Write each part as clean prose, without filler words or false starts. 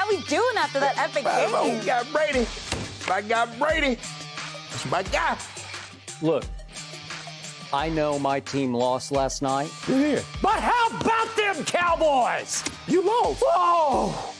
How we doing after that epic game? We got Brady. My guy Brady. That's my guy. Look, I know my team lost last night. Yeah. But how about them Cowboys? You lost. Oh,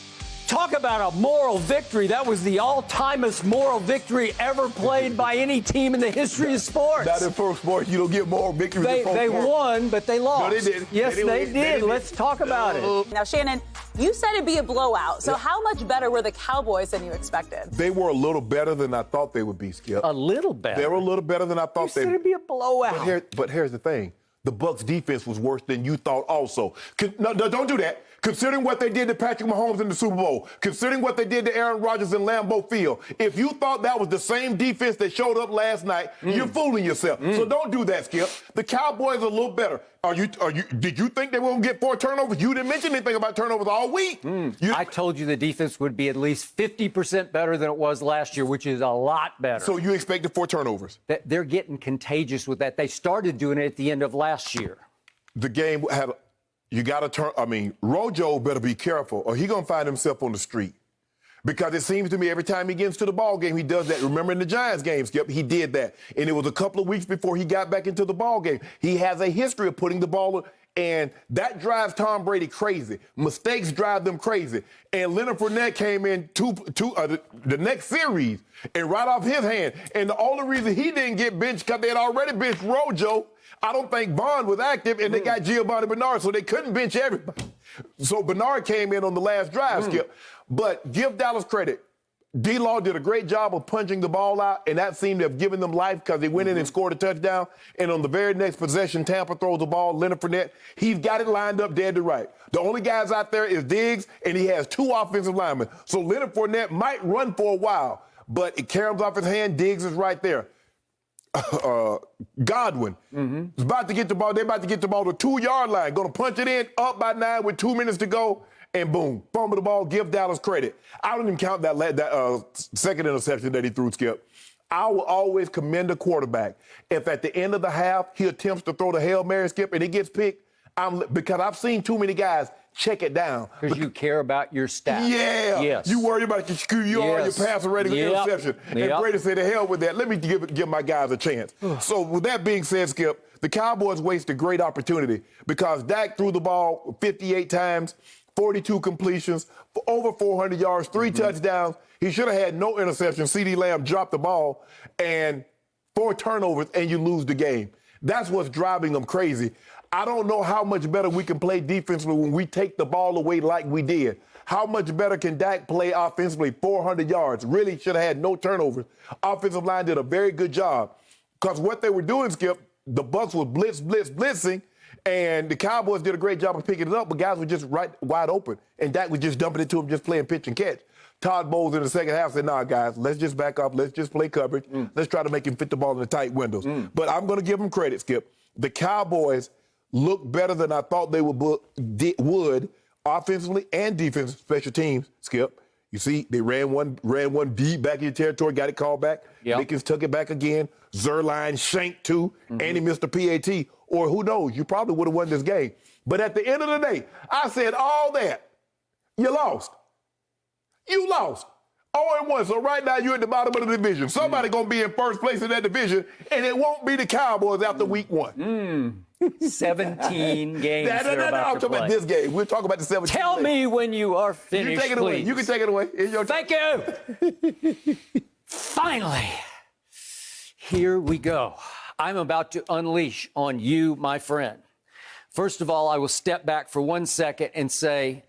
talk about a moral victory. That was the all-timest moral victory ever played by any team in the history of sports. Not in pro sports. You don't get moral victories in pro They sports. won, but they lost. No, they didn't. Yes, they did. Let's talk about it. Now, Shannon, you said it'd be a blowout. So how much better were the Cowboys than you expected? They were a little better than I thought they would be, Skip. A little better. They were a little better than I thought You said it'd be a blowout. But here's the thing. The Bucs defense was worse than you thought also. No, don't do that. Considering what they did to Patrick Mahomes in the Super Bowl, considering what they did to Aaron Rodgers in Lambeau Field, if you thought that was the same defense that showed up last night, you're fooling yourself. So don't do that, Skip. The Cowboys are a little better. Did you think they were going to get 4 turnovers? You didn't mention anything about turnovers all week. I told you the defense would be at least 50% better than it was last year, which is a lot better. So you expected 4 turnovers? They're getting contagious with that. They started doing it at the end of last year. The game had... You got to turn. I mean, Rojo better be careful, or he gonna find himself on the street. Because it seems to me every time he gets to the ball game, he does that. Remember in the Giants game, Skip, he did that, and it was a couple of weeks before he got back into the ball game. He has a history of putting the ball, and that drives Tom Brady crazy. Mistakes drive them crazy. And Leonard Fournette came in the next series and right off his hand. And the only reason he didn't get benched because they had already benched Rojo. I don't think Vaughn was active, and they got Giovanni Bernard, so they couldn't bench everybody. So Bernard came in on the last drive, Skip. But give Dallas credit. D-Law did a great job of punching the ball out, and that seemed to have given them life because they went in and scored a touchdown. And on the very next possession, Tampa throws the ball. Leonard Fournette, he's got it lined up dead to right. The only guys out there is Diggs, and he has 2 offensive linemen. So Leonard Fournette might run for a while, but it caroms off his hand. Diggs is right there. Godwin is about to get the ball. They're about to get the ball to the 2-yard line. Going to punch it in, up by 9 with 2 minutes to go, and boom, fumble the ball. Give Dallas credit. I don't even count that second interception that he threw, Skip. I will always commend a quarterback if at the end of the half he attempts to throw the Hail Mary, Skip, and it gets picked. Because I've seen too many guys check it down. Because you care about your stats. Yeah. Yes. You worry about your passer rating interception. And Brady said, to hell with that. Let me give my guys a chance. So with that being said, Skip, the Cowboys wasted a great opportunity because Dak threw the ball 58 times, 42 completions, over 400 yards, 3 touchdowns. He should have had no interception. CeeDee Lamb dropped the ball and 4 turnovers, and you lose the game. That's what's driving them crazy. I don't know how much better we can play defensively when we take the ball away like we did. How much better can Dak play offensively? 400 yards. Really should have had no turnovers. Offensive line did a very good job. Because what they were doing, Skip, the Bucs were blitzing, and the Cowboys did a great job of picking it up, but guys were just wide open. And Dak was just dumping it to him, just playing pitch and catch. Todd Bowles in the second half said, nah, guys, let's just back up. Let's just play coverage. Let's try to make him fit the ball in the tight windows. But I'm going to give him credit, Skip. The Cowboys look better than I thought they would offensively and defensively. Special teams, Skip. You see, they ran one deep back in your territory, got it called back. Mickens took it back again. Zerline shanked 2, and he missed a PAT. Or who knows, you probably would have won this game. But at the end of the day, I said all that. You lost. You lost. 0-1. So right now you're at the bottom of the division. Somebody going to be in first place in that division, and it won't be the Cowboys after week 1. 17 games. I'm talking about this game. We'll talk about the 17. Tell me when you are finished, You take it away. You can take it away. It's your Thank you. Finally, here we go. I'm about to unleash on you, my friend. First of all, I will step back for 1 second and say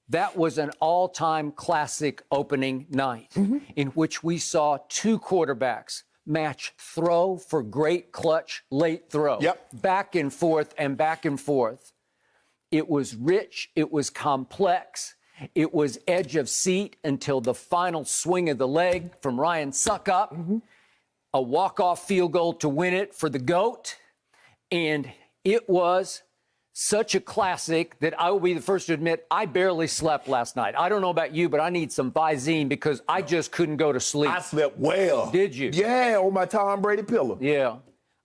that was an all-time classic opening night in which we saw 2 quarterbacks match throw for great clutch late throw. Back and forth and back and forth. It was rich. It was complex. It was edge of seat until the final swing of the leg from Ryan Suckup. A walk-off field goal to win it for the GOAT. And it was such a classic that I will be the first to admit I barely slept last night. I don't know about you, but I need some Visine because I just couldn't go to sleep. I slept well. Did you? Yeah, on my Tom Brady pillow. Yeah.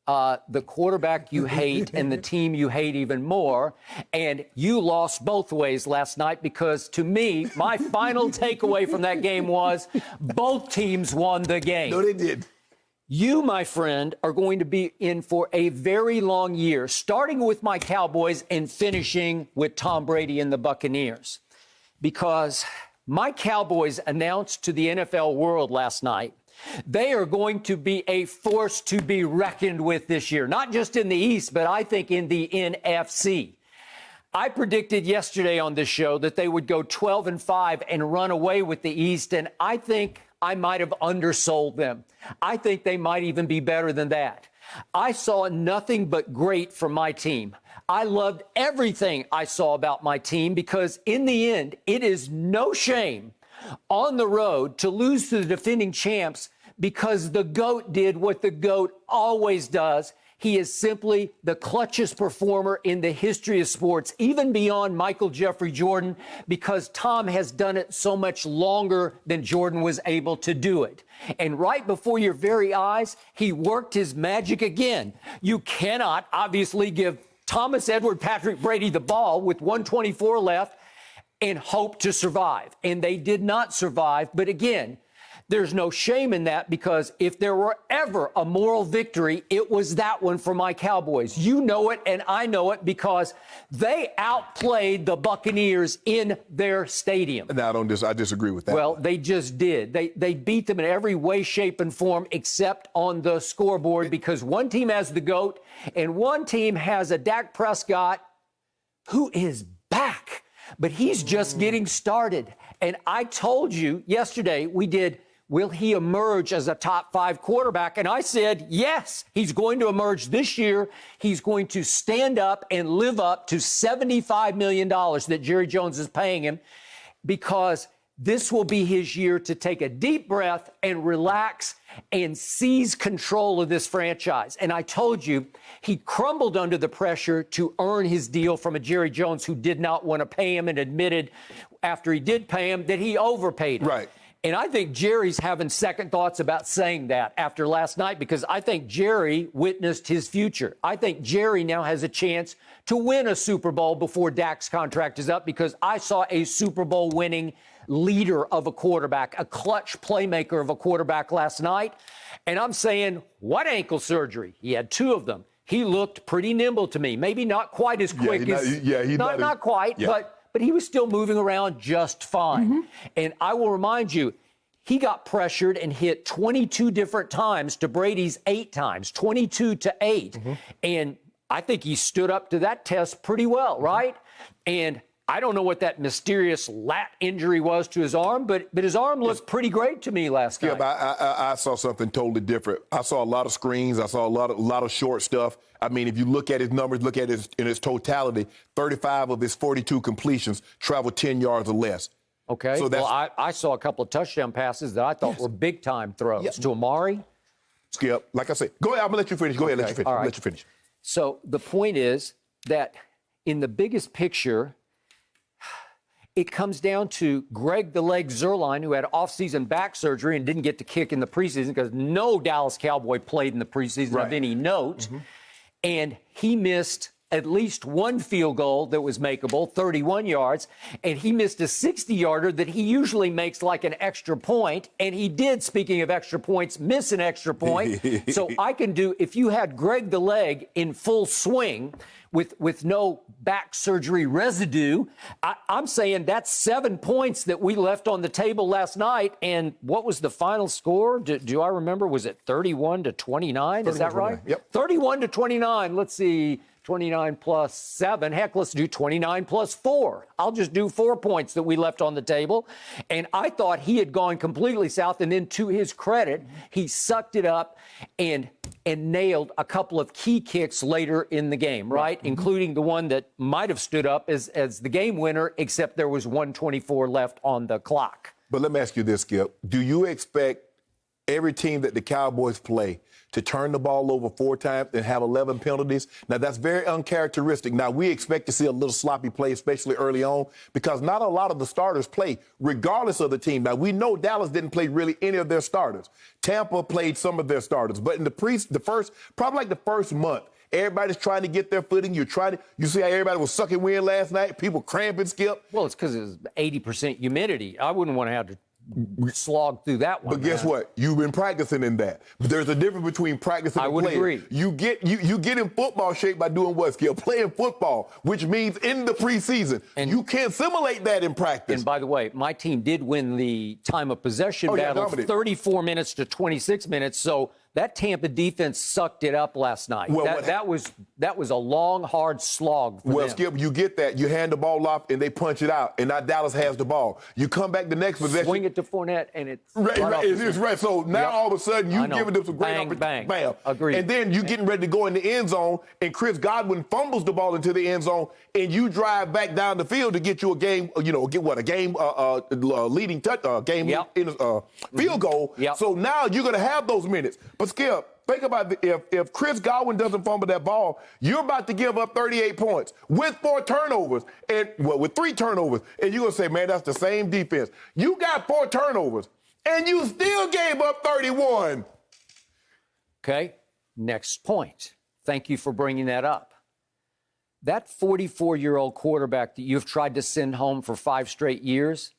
the quarterback you hate and the team you hate even more. And you lost both ways last night because, to me, my final takeaway from that game was both teams won the game. No, they did. You, my friend, are going to be in for a very long year, starting with my Cowboys and finishing with Tom Brady and the Buccaneers. Because my Cowboys announced to the NFL world last night they are going to be a force to be reckoned with this year, not just in the East, but I think in the NFC. I predicted yesterday on this show that they would go 12-5 and run away with the East, and I think I might have undersold them. I think they might even be better than that. I saw nothing but great from my team. I loved everything I saw about my team because in the end, it is no shame on the road to lose to the defending champs because the GOAT did what the GOAT always does. He is simply the clutchest performer in the history of sports, even beyond Michael Jeffrey Jordan, because Tom has done it so much longer than Jordan was able to do it. And right before your very eyes, he worked his magic again. You cannot obviously give Thomas Edward Patrick Brady the ball with 124 left and hope to survive. And they did not survive. But again, there's no shame in that because if there were ever a moral victory, it was that one for my Cowboys. You know it and I know it because they outplayed the Buccaneers in their stadium. No, I disagree with that. Well, they just did. They beat them in every way, shape, and form except on the scoreboard because one team has the GOAT and one team has a Dak Prescott who is back. But he's just getting started. And I told you yesterday, we did, will he emerge as a top 5 quarterback? And I said, yes, he's going to emerge this year. He's going to stand up and live up to $75 million that Jerry Jones is paying him because this will be his year to take a deep breath and relax and seize control of this franchise. And I told you, he crumbled under the pressure to earn his deal from a Jerry Jones who did not want to pay him and admitted after he did pay him that he overpaid him. Right. And I think Jerry's having second thoughts about saying that after last night because I think Jerry witnessed his future. I think Jerry now has a chance to win a Super Bowl before Dak's contract is up because I saw a Super Bowl winning leader of a quarterback, a clutch playmaker of a quarterback last night. And I'm saying, what ankle surgery? He had 2 of them. He looked pretty nimble to me. Maybe not quite as quick not quite, but he was still moving around just fine. Mm-hmm. And I will remind you, he got pressured and hit 22 different times to Brady's 8 times, 22-8. Mm-hmm. And I think he stood up to that test pretty well, right? And I don't know what that mysterious lat injury was to his arm, but his arm looked pretty great to me last night. Yeah, I saw something totally different. I saw a lot of screens. I saw a lot of short stuff. I mean, if you look at his numbers, look at it in its totality, 35 of his 42 completions traveled 10 yards or less. Okay. So I saw a couple of touchdown passes that I thought were big-time throws to Amari. Skip, like I said, go ahead. I'm going to let you finish. Go ahead, let you finish. All right. Let you finish. So the point is that in the biggest picture, it comes down to Greg the Leg Zuerlein, who had off-season back surgery and didn't get to kick in the preseason because no Dallas Cowboy played in the preseason of any note. Mm-hmm. And he missed at least one field goal that was makeable, 31 yards, and he missed a 60-yarder that he usually makes like an extra point, and he did, speaking of extra points, miss an extra point. So I can do, if you had Greg the Leg in full swing with no back surgery residue, I'm saying that's 7 points that we left on the table last night, and what was the final score? Do I remember? Was it 31-29? Is that right? Yep. 31-29. Let's see. 29 plus 7. Heck, let's do 29 plus 4. I'll just do 4 points that we left on the table. And I thought he had gone completely south. And then to his credit, he sucked it up and nailed a couple of key kicks later in the game, right? Mm-hmm. Including the one that might have stood up as the game winner, except there was 1:24 left on the clock. But let me ask you this, Skip. Do you expect every team that the Cowboys play to turn the ball over 4 times and have 11 penalties. Now, that's very uncharacteristic. Now, we expect to see a little sloppy play, especially early on, because not a lot of the starters play, regardless of the team. Now, we know Dallas didn't play really any of their starters. Tampa played some of their starters. But in probably like the first month, everybody's trying to get their footing. You see how everybody was sucking wind last night? People cramping, Skip. Well, it's because it was 80% humidity. I wouldn't want to have to slog through that one. But guess what? You've been practicing in that. But there's a difference between practicing and playing. I would agree. You get in football shape by doing what, Skip? Playing football, which means in the preseason. And you can't simulate that in practice. And by the way, my team did win the time of possession battle, 34 minutes to 26 minutes. So that Tampa defense sucked it up last night. Well, that was a long, hard slog for them. Skip, you get that. You hand the ball off, and they punch it out, and now Dallas has the ball. You come back the next possession. Swing it to Fournette, and it's right. So now all of a sudden, you giving them some great opportunities. Bam. Agreed. And then you getting ready to go in the end zone, and Chris Godwin fumbles the ball into the end zone, and you drive back down the field to get you a game, leading field goal. Yep. So now you're going to have those minutes. But Skip, think about if Chris Godwin doesn't fumble that ball, you're about to give up 38 points with 4 turnovers with 3 turnovers, and you're going to say, man, that's the same defense. You got 4 turnovers, and you still gave up 31. Okay, next point. Thank you for bringing that up. That 44-year-old quarterback that you've tried to send home for 5 straight years,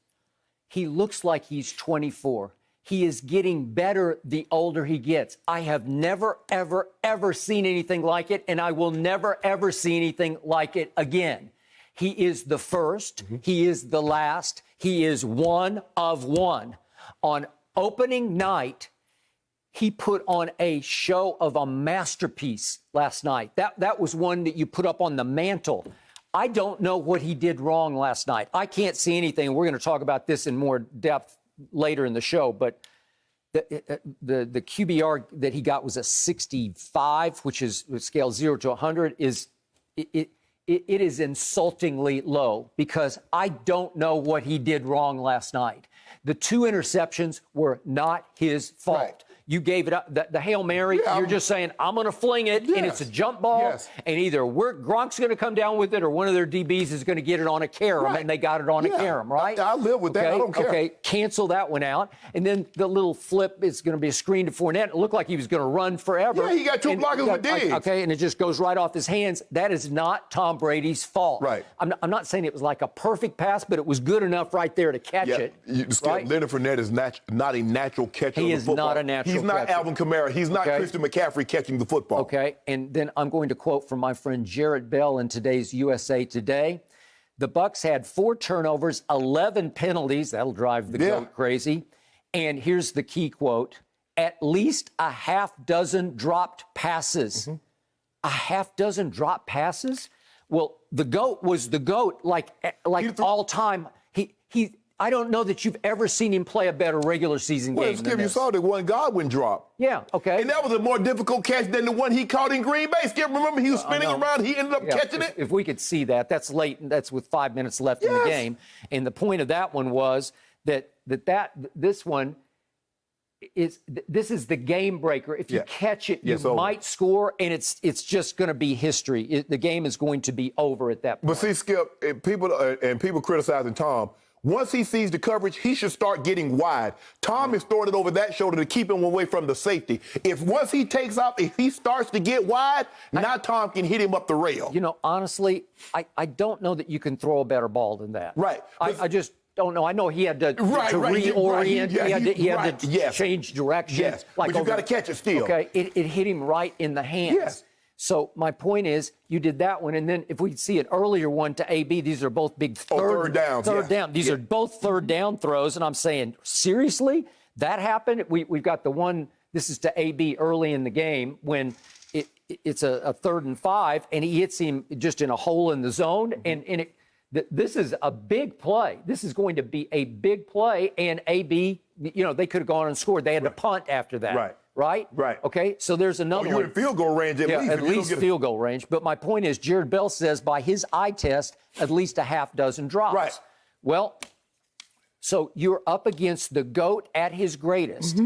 he looks like he's 24. He is getting better the older he gets. I have never, ever, ever seen anything like it, and I will never, ever see anything like it again. He is the first. He is the last. He is one of one. On opening night, he put on a show of a masterpiece last night. That was one that you put up on the mantle. I don't know what he did wrong last night. I can't see anything. We're going to talk about this in more depth later in the show, but the QBR that he got was a 65, which is scale 0 to 100. It is insultingly low because I don't know what he did wrong last night. The 2 interceptions were not his fault. Right. You gave it up. The Hail Mary, you're just saying, I'm going to fling it, and it's a jump ball, and either Gronk's going to come down with it or one of their DBs is going to get it on a carom, and they got it on a carom, right? I live with that. I don't care. Okay, cancel that one out. And then the little flip is going to be a screen to Fournette. It looked like he was going to run forever. Yeah, he got 2 blockers with Diggs. Okay, and it just goes right off his hands. That is not Tom Brady's fault. Right. I'm not saying it was like a perfect pass, but it was good enough right there to catch it. Right? Leonard Fournette is not a natural catcher He of is the football. not a natural He's not catcher. Alvin Kamara. He's not Christian McCaffrey catching the football. Okay, and then I'm going to quote from my friend Jarrett Bell in today's USA Today. The Bucs had 4 turnovers, 11 penalties. That'll drive the GOAT crazy. And here's the key quote. At least a half dozen dropped passes. A half dozen dropped passes? Well, the GOAT was the GOAT like all time. I don't know that you've ever seen him play a better regular season game than Skip, this. you saw the one Godwin drop. Yeah, okay. And that was a more difficult catch than the one he caught in Green Bay. Skip, remember he was spinning around. He ended up catching it. If we could see that, that's late. That's with 5 minutes left in the game. And the point of that one was that this one is the game breaker. If you catch it, you might score, and it's just going to be history. The game is going to be over at that point. But see, Skip, people criticizing Tom. Once he sees the coverage, he should start getting wide. Tom is throwing it over that shoulder to keep him away from the safety. Once he takes off, if he starts to get wide, now Tom can hit him up the rail. You know, honestly, I don't know that you can throw a better ball than that. Right. I just don't know. I know he had to reorient. He had to change direction. Yes, but you got to catch it still. Okay, it hit him right in the hands. Yes. So my point is, you did that one, and then if we see an earlier one to AB, these are both big third downs. These are both third down throws, and I'm saying, seriously, that happened? We've got the one. This is to AB early in the game when it's a 3rd and 5, and he hits him just in a hole in the zone, and this is a big play. This is going to be a big play, and AB, they could have gone and scored. They had to punt after that. Right? Okay, so there's another one. You're in field goal range at least. At least field goal range. But my point is, Jared Bell says by his eye test, at least a half dozen drops. Well, so you're up against the GOAT at his greatest.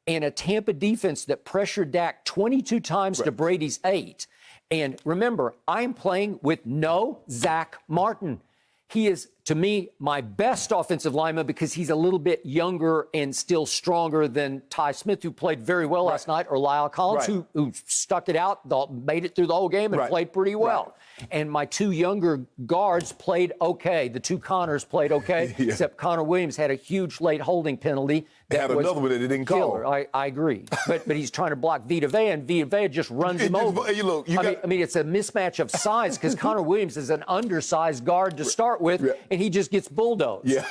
and a Tampa defense that pressured Dak 22 times to Brady's 8. And remember, I'm playing with no Zach Martin. He is, to me, my best offensive lineman because he's a little bit younger and still stronger than Ty Smith, who played very well last night, or Lyle Collins, who stuck it out, made it through the whole game and played pretty well. And my two younger guards played okay. The two Connors played okay, except Connor Williams had a huge late holding penalty. That was another one that they didn't call. I agree. but he's trying to block Vita Vea, and Vita Vea just runs him over. I mean, it's a mismatch of size because Connor Williams is an undersized guard to start with, and he just gets bulldozed. Yeah,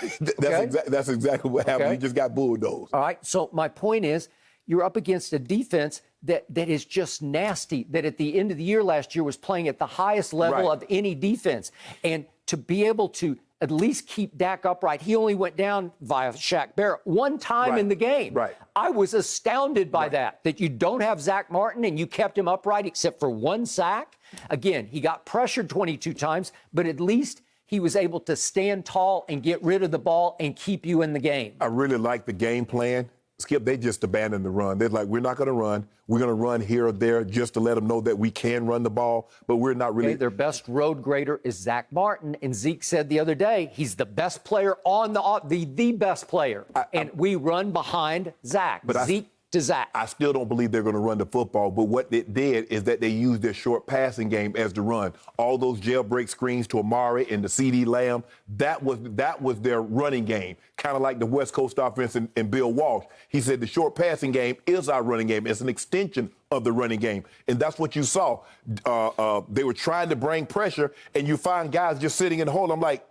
that's exactly what happened. He just got bulldozed. All right, so my point is, you're up against a defense that is just nasty, that at the end of the year last year was playing at the highest level of any defense. And to be able to at least keep Dak upright, he only went down via Shaq Barrett one time in the game. I was astounded by that you don't have Zach Martin and you kept him upright except for one sack. Again, he got pressured 22 times, but at least he was able to stand tall and get rid of the ball and keep you in the game. I really like the game plan. Skip, they just abandoned the run. They're like, we're not going to run. We're going to run here or there just to let them know that we can run the ball, but we're not really. Their best road grader is Zach Martin, and Zeke said the other day he's the best player on the best player, and we run behind Zach. But Zeke to Zach. I still don't believe they're going to run the football, but what it did is that they used their short passing game as the run. All those jailbreak screens to Amari and the CD Lamb, that was their running game, kind of like the West Coast offense and Bill Walsh. He said the short passing game is our running game. It's an extension of the running game, and that's what you saw. They were trying to bring pressure, and you find guys just sitting in the hole. I'm like,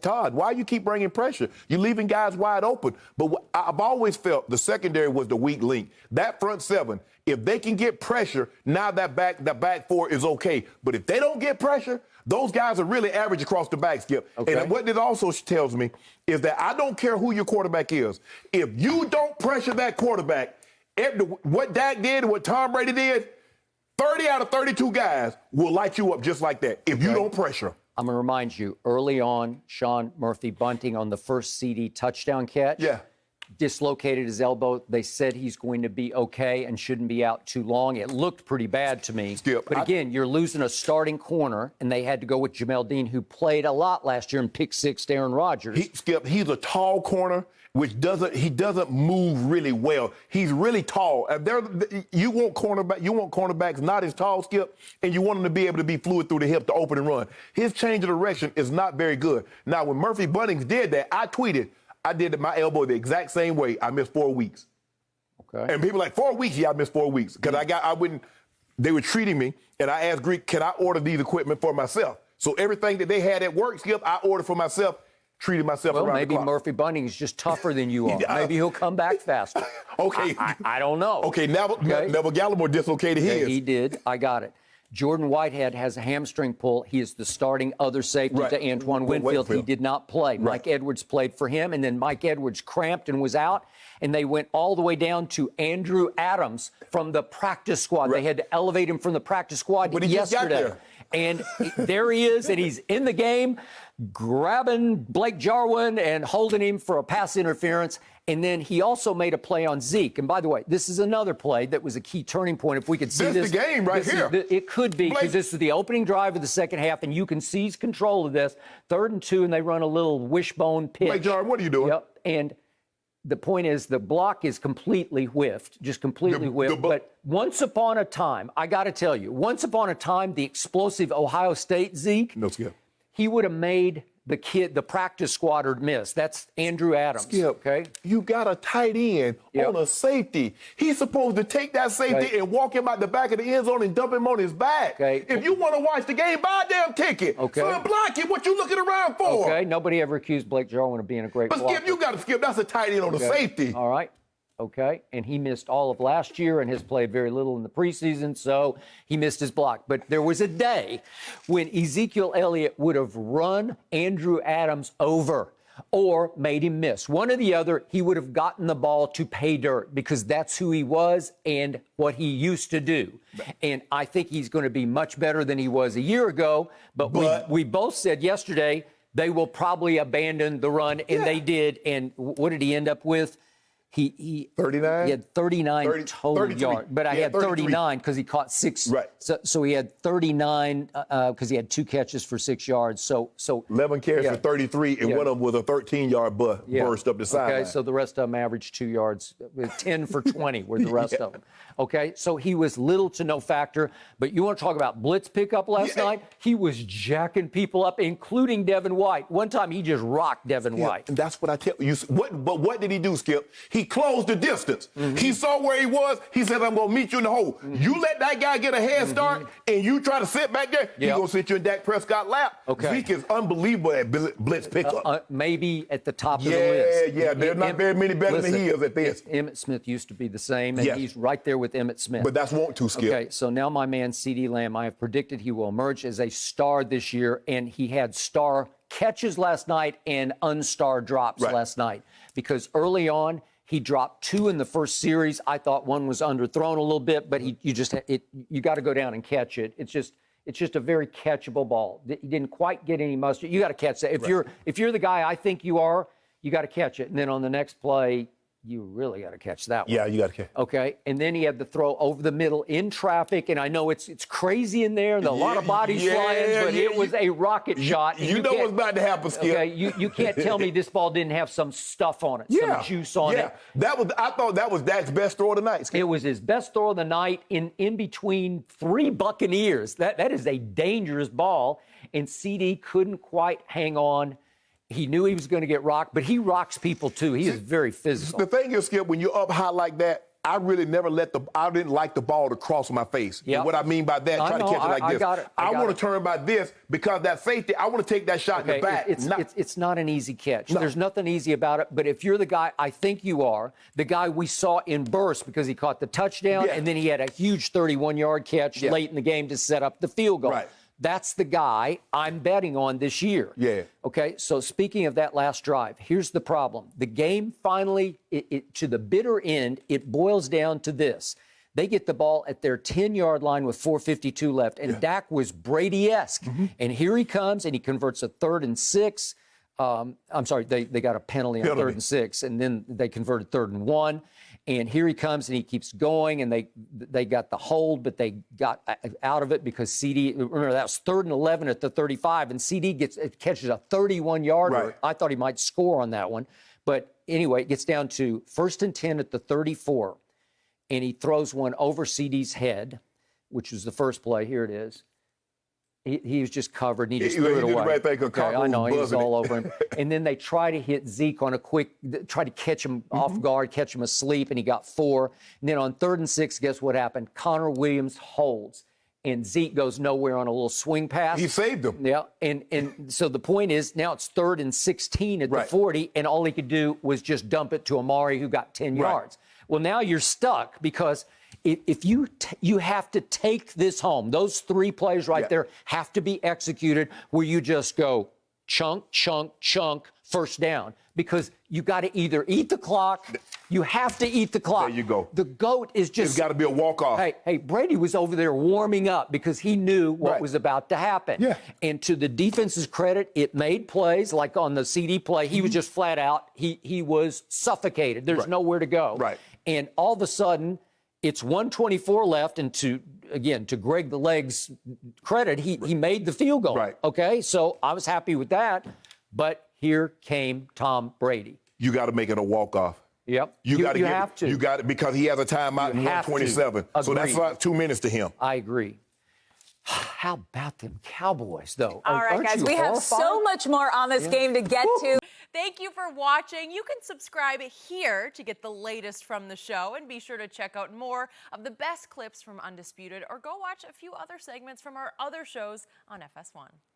Todd, why you keep bringing pressure? You're leaving guys wide open. But I've always felt the secondary was the weak link. That front seven, if they can get pressure, now that back four is okay. But if they don't get pressure, those guys are really average across the back, Skip. And what it also tells me is that I don't care who your quarterback is. If you don't pressure that quarterback, what Dak did and what Tom Brady did, 30 out of 32 guys will light you up just like that if you don't pressure. I'm going to remind you, early on, Sean Murphy bunting on the first CD touchdown catch. Dislocated his elbow. They said he's going to be okay and shouldn't be out too long. It looked pretty bad to me. Skip, but again, you're losing a starting corner, and they had to go with Jamel Dean, who played a lot last year and picked six to Aaron Rodgers. He's a tall corner, which doesn't move really well. He's really tall. You want cornerbacks not as tall, Skip, and you want them to be able to be fluid through the hip to open and run. His change of direction is not very good. Now, when Murphy Bunnings did that, I tweeted, I did my elbow the exact same way. I missed 4 weeks. And people were like, 4 weeks? Yeah, I missed 4 weeks. Because they were treating me, and I asked Greek, can I order these equipment for myself? So everything that they had at work, Skip, I ordered for myself, treated myself around the clock. Maybe Murphy Bunting is just tougher than you are. Maybe he'll come back faster. I don't know. Neville Gallimore dislocated his. Yeah, he did. I got it. Jordan Whitehead has a hamstring pull. He is the starting other safety to Antoine Winfield. He did not play. Mike Edwards played for him, and then Mike Edwards cramped and was out, and they went all the way down to Andrew Adams from the practice squad. They had to elevate him from the practice squad yesterday. And there he is, and he's in the game, grabbing Blake Jarwin and holding him for a pass interference. And then he also made a play on Zeke. And by the way, this is another play that was a key turning point. If we could see this. This is the game right here. It could be, because this is the opening drive of the second half, and you can seize control of this. 3rd and 2, and they run a little wishbone pitch. Blake Jarwin, what are you doing? Yep. And the point is, the block is completely whiffed, just completely whiffed. But once upon a time, I got to tell you, once upon a time, the explosive Ohio State Zeke, he would have made the practice squad miss. That's Andrew Adams. Skip, you got a tight end on a safety. He's supposed to take that safety and walk him out the back of the end zone and dump him on his back. If you want to watch the game, buy a damn ticket. So block it. What you looking around for? Nobody ever accused Blake Jarwin of being a great blocker. But Skip, you got to skip. That's a tight end on a safety. All right. And he missed all of last year and has played very little in the preseason, so he missed his block. But there was a day when Ezekiel Elliott would have run Andrew Adams over or made him miss. One or the other, he would have gotten the ball to pay dirt, because that's who he was and what he used to do. And I think he's going to be much better than he was a year ago. But we both said yesterday they will probably abandon the run, and they did. And what did he end up with? He 39? He had 39 total 33. yards, but I had 39 because he caught 6. Right. So he had 39 because he had 2 catches for 6 yards. So 11 carries for 33, and one of them was a 13-yard burst up the sideline. Okay, so the rest of them averaged 2 yards. 10 for 20 were the rest of them. Okay, so he was little to no factor. But you want to talk about blitz pickup last night? He was jacking people up, including Devin White. One time he just rocked Devin White. And that's what I tell you. But what did he do, Skip? He closed the distance. He saw where he was. He said, I'm going to meet you in the hole. You let that guy get a head start, and you try to sit back there, he's going to sit you in Dak Prescott's lap. Okay. Zeke is unbelievable at blitz pickup. Maybe at the top of the list. Yeah, there's not very many better than he is at this. Emmitt Smith used to be the same, and he's right there with Emmitt Smith. But that's want to, Skip. Okay, so now my man CeeDee Lamb, I have predicted he will emerge as a star this year, and he had star catches last night and unstar drops last night. Because early on, he dropped 2 in the first series. I thought one was underthrown a little bit, but you got to go down and catch it. It's just a very catchable ball. He didn't quite get any mustard. You got to catch that. If you're the guy I think you are, you got to catch it. And then on the next play, you really got to catch that one. Yeah, you got to catch. Okay, and then he had the throw over the middle in traffic, and I know it's crazy in there, and a lot of bodies flying, but it was a rocket shot. You know what's about to happen, Skip. Okay, you can't tell me this ball didn't have some stuff on it, some juice on it. I thought that was Dak's best throw of the night, Skip. It was his best throw of the night in between 3 Buccaneers. That is a dangerous ball, and CD couldn't quite hang on. He knew he was going to get rocked, but he rocks people too. He is very physical. The thing is, Skip, when you're up high like that, I really never I didn't like the ball to cross my face. Yep. And what I mean by that, try to catch it like this. I want to turn by this because that safety, I want to take that shot in the back. It's not an easy catch. No. There's nothing easy about it. But if you're the guy I think you are, the guy we saw in burst because he caught the touchdown and then he had a huge 31-yard catch late in the game to set up the field goal. Right. That's the guy I'm betting on this year. Yeah. Okay, so speaking of that last drive, here's the problem. The game finally, to the bitter end, it boils down to this. They get the ball at their 10-yard line with 4:52 left, and Dak was Brady-esque. And here he comes, and he converts a 3rd and 6. I'm sorry, they got a penalty on 3rd and 6, and then they converted 3rd and 1. And here he comes, and he keeps going, and they got the hold, but they got out of it because CD. Remember that was 3rd and 11 at the 35, and CD catches a 31-yarder. Right. I thought he might score on that one, but anyway, it gets down to 1st and 10 at the 34, and he throws one over CD's head, which was the first play. Here it is. He was just covered, and he just threw it away. Right thing, I know, he was all over him. And then they try to hit Zeke on try to catch him off guard, catch him asleep, and he got 4. And then on 3rd and 6, guess what happened? Connor Williams holds, and Zeke goes nowhere on a little swing pass. He saved him. Yeah, and so the point is, now it's 3rd and 16 at the 40, and all he could do was just dump it to Amari, who got 10 yards. Well, now you're stuck because if you have to take this home. Those 3 plays there have to be executed where you just go chunk, chunk, chunk, first down. Because you got to either eat the clock, you have to eat the clock. There you go. The GOAT is just... It's got to be a walk-off. Hey, Brady was over there warming up because he knew what was about to happen. Yeah. And to the defense's credit, it made plays, like on the CD play, he was just flat out, he was suffocated. There's nowhere to go. Right. And all of a sudden, it's 1:24 left, and to Greg the Leg's credit, he made the field goal. Right. Okay, so I was happy with that, but here came Tom Brady. You got to make it a walk-off. Yep. You have to. You got it because he has a timeout in 127. So that's like 2 minutes to him. I agree. How about them Cowboys, though? All right, guys, we have so much more on this game to get to. Thank you for watching. You can subscribe here to get the latest from the show, and be sure to check out more of the best clips from Undisputed, or go watch a few other segments from our other shows on FS1.